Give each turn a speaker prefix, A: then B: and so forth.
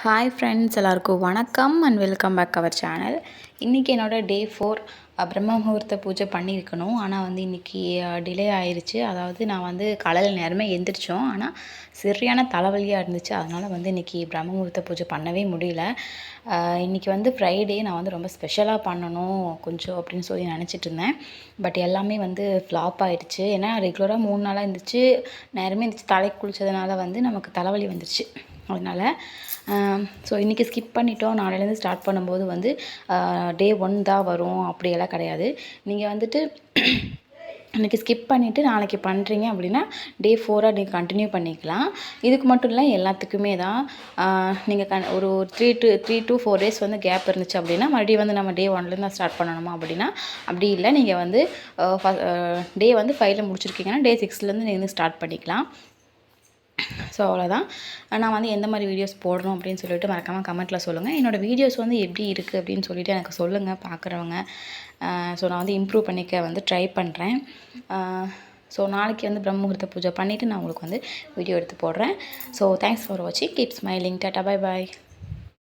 A: Hi friends, எல்லாருக்கும் வணக்கம் and welcome back our channel. இன்றைக்கி என்னோடய டே 4 பிரம்ம முகூர்த்த பூஜை பண்ணியிருக்கணும். ஆனால் இன்றைக்கி டிலே ஆயிடுச்சு. அதாவது நான் காலையில் நேரமே எழுந்திரிச்சோம். ஆனால் சரியான தலைவலியாக இருந்துச்சு. அதனால் இன்றைக்கி பிரம்ம முகூர்த்த பூஜை பண்ணவே முடியல. இன்றைக்கி ஃப்ரைடே நான் ரொம்ப ஸ்பெஷலாக பண்ணணும் கொஞ்சம் அப்படின்னு சொல்லி நினச்சிட்டு இருந்தேன். பட் எல்லாமே ஃப்ளாப் ஆகிடுச்சு. ஏன்னா ரெகுலராக 3 நாளாக இருந்துச்சு. நேரமே இருந்துச்சு. தலைக்கு குளித்ததுனால நமக்கு தலைவலி வந்துடுச்சு. அதனால் ஸோ இன்றைக்கி ஸ்கிப் பண்ணிட்டோம். நாளையிலேருந்து ஸ்டார்ட் பண்ணும்போது டே 1 தான் வரும் அப்படியெல்லாம் கிடையாது. நீங்கள் இன்றைக்கி ஸ்கிப் பண்ணிவிட்டு நாளைக்கு பண்ணுறீங்க அப்படின்னா டே 4 நீங்கள் கண்டினியூ பண்ணிக்கலாம். இதுக்கு மட்டும் இல்லை, எல்லாத்துக்குமே தான். நீங்கள் ஒரு 3 to 4 டேஸ் கேப் இருந்துச்சு அப்படின்னா மறுபடியும் நம்ம டே 1லேருந்து ஸ்டார்ட் பண்ணணுமா அப்படின்னா அப்படி இல்லை. நீங்கள் டே 5ல் முடிச்சிருக்கீங்கன்னா டே 6லேருந்து நீங்கள் ஸ்டார்ட் பண்ணிக்கலாம். ஸோ அவ்வளோதான். நான் எந்த மாதிரி வீடியோஸ் போடணும் அப்படின்னு சொல்லிட்டு மறக்காமல் கமெண்ட்டில் சொல்லுங்கள். என்னோடய வீடியோஸ் எப்படி இருக்குது அப்படின்னு சொல்லிவிட்டு எனக்கு சொல்லுங்கள் பார்க்குறவங்க. ஸோ நான் இம்ப்ரூவ் பண்ணிக்க ட்ரை பண்ணுறேன். ஸோ நாளைக்கு பிரம்ம முகூர்த்த பூஜை பண்ணிவிட்டு நான் உங்களுக்கு வீடியோ எடுத்து போடுறேன். ஸோ தேங்க்ஸ் ஃபார் வாட்சிங். Keep smiling. Tata, bye bye.